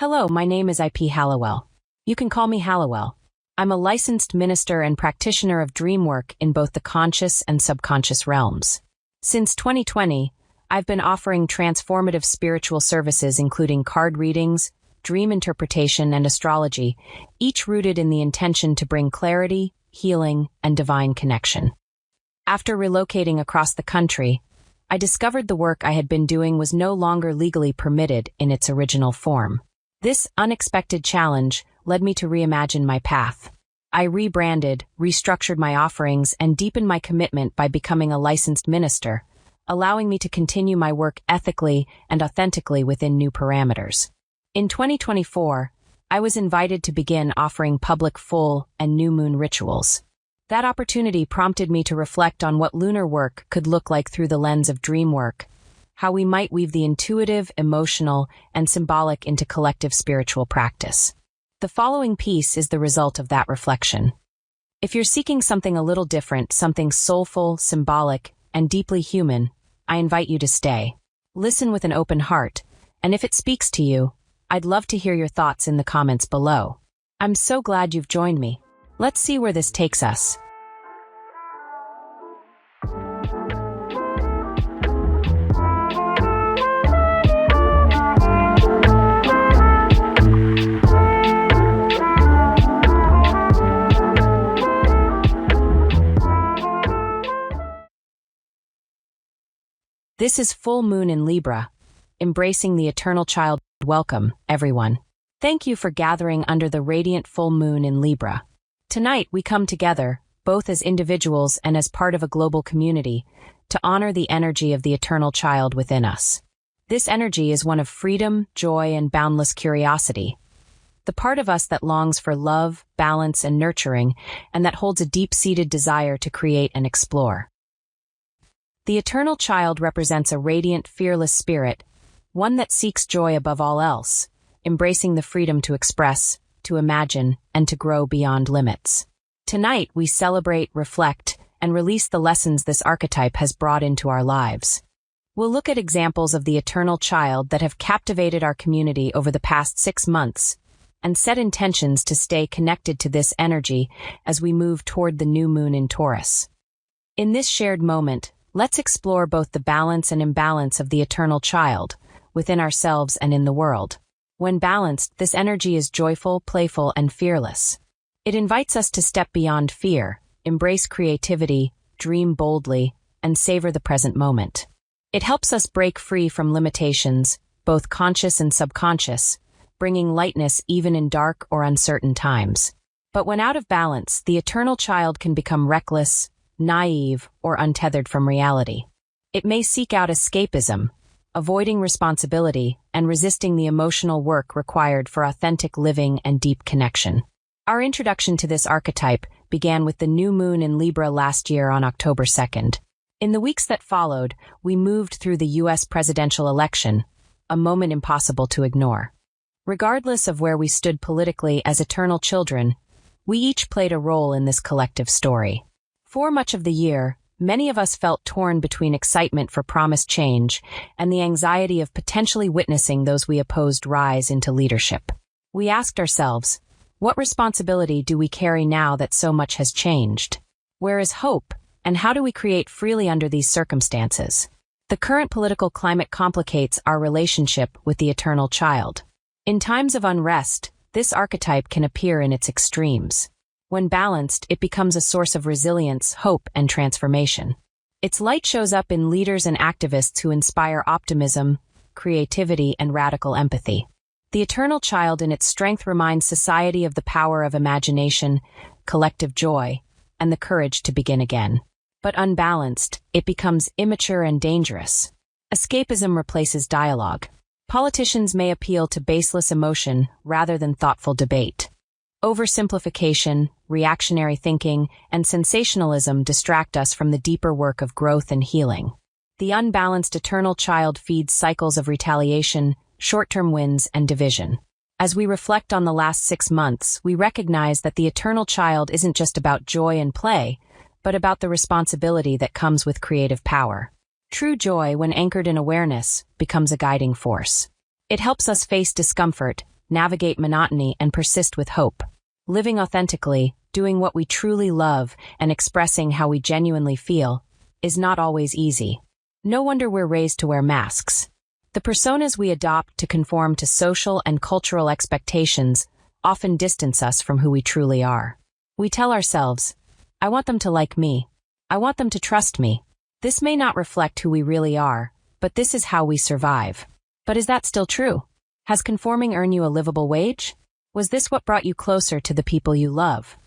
Hello, my name is IP Halliwell. You can call me Halliwell. I'm a licensed minister and practitioner of dreamwork in both the conscious and subconscious realms. Since 2020, I've been offering transformative spiritual services including card readings, dream interpretation, and astrology, each rooted in the intention to bring clarity, healing, and divine connection. After relocating across the country, I discovered the work I had been doing was no longer legally permitted in its original form. This unexpected challenge led me to reimagine my path. I rebranded, restructured my offerings, and deepened my commitment by becoming a licensed minister, allowing me to continue my work ethically and authentically within new parameters. In 2024, I was invited to begin offering public full and new moon rituals. That opportunity prompted me to reflect on what lunar work could look like through the lens of dream work, how we might weave the intuitive, emotional, and symbolic into collective spiritual practice. The following piece is the result of that reflection. If you're seeking something a little different, something soulful, symbolic, and deeply human, I invite you to stay. Listen with an open heart, and if it speaks to you, I'd love to hear your thoughts in the comments below. I'm so glad you've joined me. Let's see where this takes us. This is full moon in Libra, embracing the eternal child. Welcome, everyone. Thank you for gathering under the radiant full moon in Libra. Tonight, we come together, both as individuals and as part of a global community, to honor the energy of the eternal child within us. This energy is one of freedom, joy, and boundless curiosity. The part of us that longs for love, balance, and nurturing, and that holds a deep-seated desire to create and explore. The eternal child represents a radiant, fearless spirit, one that seeks joy above all else, embracing the freedom to express, to imagine, and to grow beyond limits. Tonight, we celebrate, reflect, and release the lessons this archetype has brought into our lives. We'll look at examples of the eternal child that have captivated our community over the past 6 months, and set intentions to stay connected to this energy as we move toward the new moon in Taurus. In this shared moment, let's explore both the balance and imbalance of the eternal child, within ourselves and in the world. When balanced, this energy is joyful, playful, and fearless. It invites us to step beyond fear, embrace creativity, dream boldly, and savor the present moment. It helps us break free from limitations, both conscious and subconscious, bringing lightness even in dark or uncertain times. But when out of balance, the eternal child can become reckless, naive, or untethered from reality. It may seek out escapism, avoiding responsibility, and resisting the emotional work required for authentic living and deep connection. Our introduction to this archetype began with the new moon in Libra last year on October 2nd. In the weeks that followed, we moved through the U.S. presidential election, a moment impossible to ignore. Regardless of where we stood politically as eternal children, we each played a role in this collective story. For much of the year, many of us felt torn between excitement for promised change and the anxiety of potentially witnessing those we opposed rise into leadership. We asked ourselves, what responsibility do we carry now that so much has changed? Where is hope, and how do we create freely under these circumstances? The current political climate complicates our relationship with the eternal child. In times of unrest, this archetype can appear in its extremes. When balanced, it becomes a source of resilience, hope, and transformation. Its light shows up in leaders and activists who inspire optimism, creativity, and radical empathy. The eternal child in its strength reminds society of the power of imagination, collective joy, and the courage to begin again. But unbalanced, it becomes immature and dangerous. Escapism replaces dialogue. Politicians may appeal to baseless emotion rather than thoughtful debate. Oversimplification, reactionary thinking, and sensationalism distract us from the deeper work of growth and healing. The unbalanced eternal child feeds cycles of retaliation, short-term wins, and division. As we reflect on the last 6 months, we recognize that the eternal child isn't just about joy and play, but about the responsibility that comes with creative power. True joy, when anchored in awareness, becomes a guiding force. It helps us face discomfort, navigate monotony, and persist with hope. Living authentically, doing what we truly love, and expressing how we genuinely feel is not always easy. No wonder we're raised to wear masks. The personas we adopt to conform to social and cultural expectations often distance us from who we truly are. We tell ourselves, I want them to like me. I want them to trust me. This may not reflect who we really are, but this is how we survive. But is that still true? Has conforming earned you a livable wage? Was this what brought you closer to the people you love?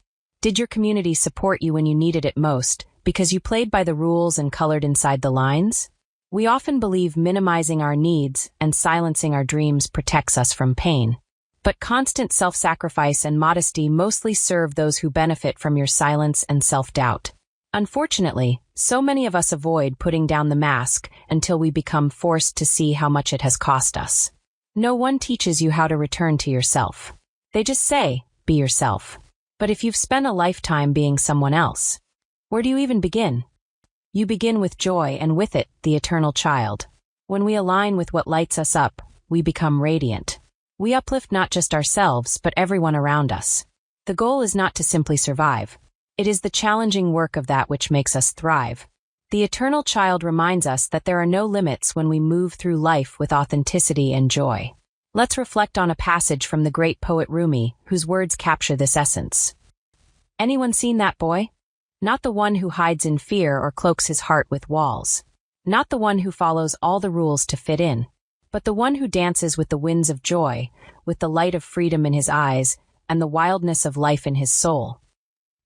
Did your community support you when you needed it most, because you played by the rules and colored inside the lines? We often believe minimizing our needs and silencing our dreams protects us from pain. But constant self-sacrifice and modesty mostly serve those who benefit from your silence and self-doubt. Unfortunately, so many of us avoid putting down the mask until we become forced to see how much it has cost us. No one teaches you how to return to yourself. They just say, be yourself. But if you've spent a lifetime being someone else, where do you even begin? You begin with joy and with it, the eternal child. When we align with what lights us up, we become radiant. We uplift not just ourselves, but everyone around us. The goal is not to simply survive. It is the challenging work of that which makes us thrive. The eternal child reminds us that there are no limits when we move through life with authenticity and joy. Let's reflect on a passage from the great poet Rumi, whose words capture this essence. Anyone seen that boy? Not the one who hides in fear or cloaks his heart with walls. Not the one who follows all the rules to fit in, but the one who dances with the winds of joy, with the light of freedom in his eyes, and the wildness of life in his soul.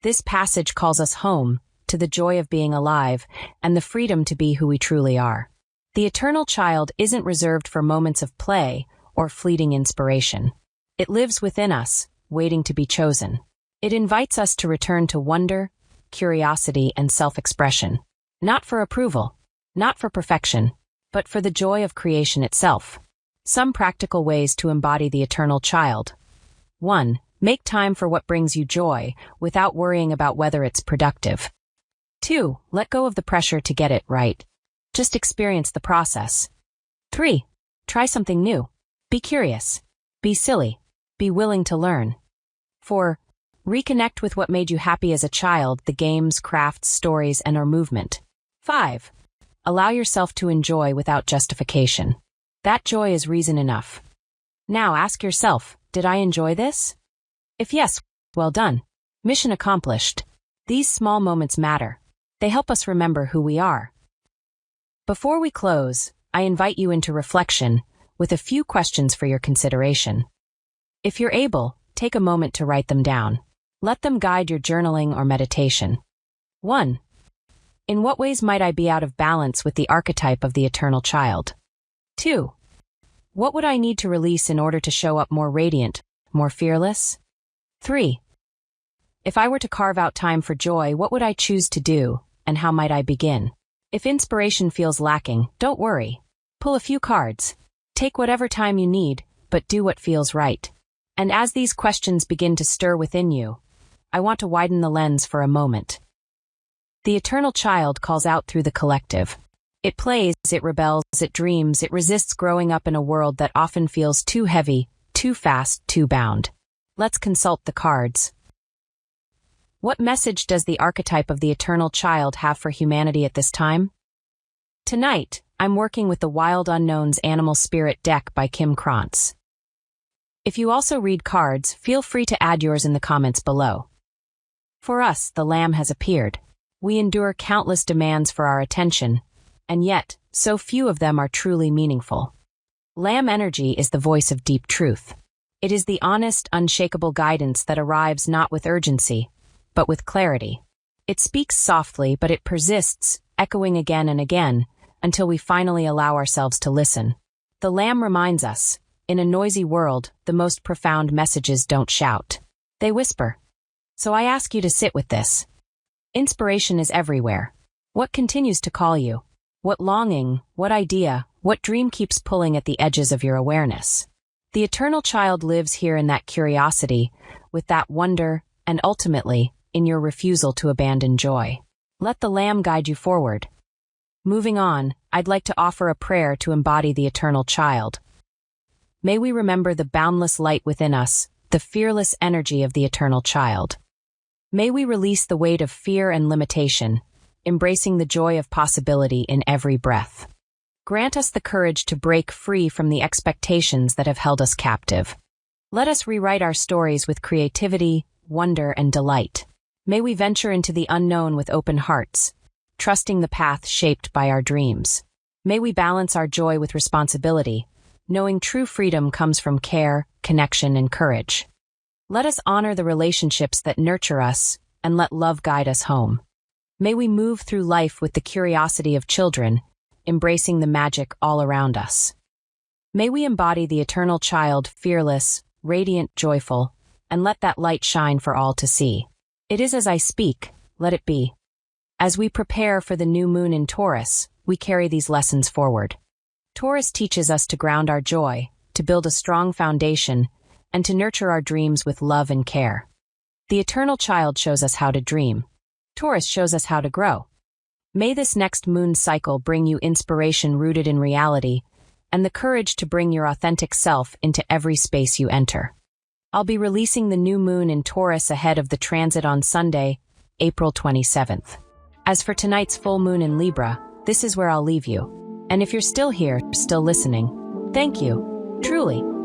This passage calls us home, to the joy of being alive, and the freedom to be who we truly are. The eternal child isn't reserved for moments of play or fleeting inspiration. It lives within us, waiting to be chosen. It invites us to return to wonder, curiosity, and self-expression. Not for approval, not for perfection, but for the joy of creation itself. Some practical ways to embody the eternal child. 1. Make time for what brings you joy, without worrying about whether it's productive. 2. Let go of the pressure to get it right. Just experience the process. 3. Try something new. Be curious. Be silly. Be willing to learn. 4. Reconnect with what made you happy as a child, the games, crafts, stories, and/or movement. 5. Allow yourself to enjoy without justification. That joy is reason enough. Now ask yourself, did I enjoy this? If yes, well done. Mission accomplished. These small moments matter. They help us remember who we are. Before we close, I invite you into reflection with a few questions for your consideration. If you're able, take a moment to write them down. Let them guide your journaling or meditation. 1. In what ways might I be out of balance with the archetype of the eternal child? 2. What would I need to release in order to show up more radiant, more fearless? 3. If I were to carve out time for joy, what would I choose to do, and how might I begin? If inspiration feels lacking, don't worry. Pull a few cards. Take whatever time you need, but do what feels right. And as these questions begin to stir within you, I want to widen the lens for a moment. The eternal child calls out through the collective. It plays, it rebels, it dreams, it resists growing up in a world that often feels too heavy, too fast, too bound. Let's consult the cards. What message does the archetype of the eternal child have for humanity at this time? Tonight, I'm working with the Wild Unknown's Animal Spirit deck by Kim Krantz. If you also read cards, feel free to add yours in the comments below. For us, the Lamb has appeared. We endure countless demands for our attention, and yet, so few of them are truly meaningful. Lamb energy is the voice of deep truth. It is the honest, unshakable guidance that arrives not with urgency, but with clarity. It speaks softly, but it persists, echoing again and again, until we finally allow ourselves to listen. The Lamb reminds us, in a noisy world, the most profound messages don't shout. They whisper. So I ask you to sit with this. Inspiration is everywhere. What continues to call you? What longing, what idea, what dream keeps pulling at the edges of your awareness? The eternal child lives here in that curiosity, with that wonder, and ultimately, in your refusal to abandon joy. Let the Lamb guide you forward. Moving on, I'd like to offer a prayer to embody the eternal child. May we remember the boundless light within us, the fearless energy of the eternal child. May we release the weight of fear and limitation, embracing the joy of possibility in every breath. Grant us the courage to break free from the expectations that have held us captive. Let us rewrite our stories with creativity, wonder, and delight. May we venture into the unknown with open hearts, trusting the path shaped by our dreams. May we balance our joy with responsibility, knowing true freedom comes from care, connection, and courage. Let us honor the relationships that nurture us and let love guide us home. May we move through life with the curiosity of children, embracing the magic all around us. May we embody the eternal child, fearless, radiant, joyful, and let that light shine for all to see. It is as I speak, let it be. As we prepare for the new moon in Taurus, we carry these lessons forward. Taurus teaches us to ground our joy, to build a strong foundation, and to nurture our dreams with love and care. The eternal child shows us how to dream. Taurus shows us how to grow. May this next moon cycle bring you inspiration rooted in reality and the courage to bring your authentic self into every space you enter. I'll be releasing the new moon in Taurus ahead of the transit on Sunday, April 27th. As for tonight's full moon in Libra, this is where I'll leave you. And if you're still here, still listening, thank you. Truly.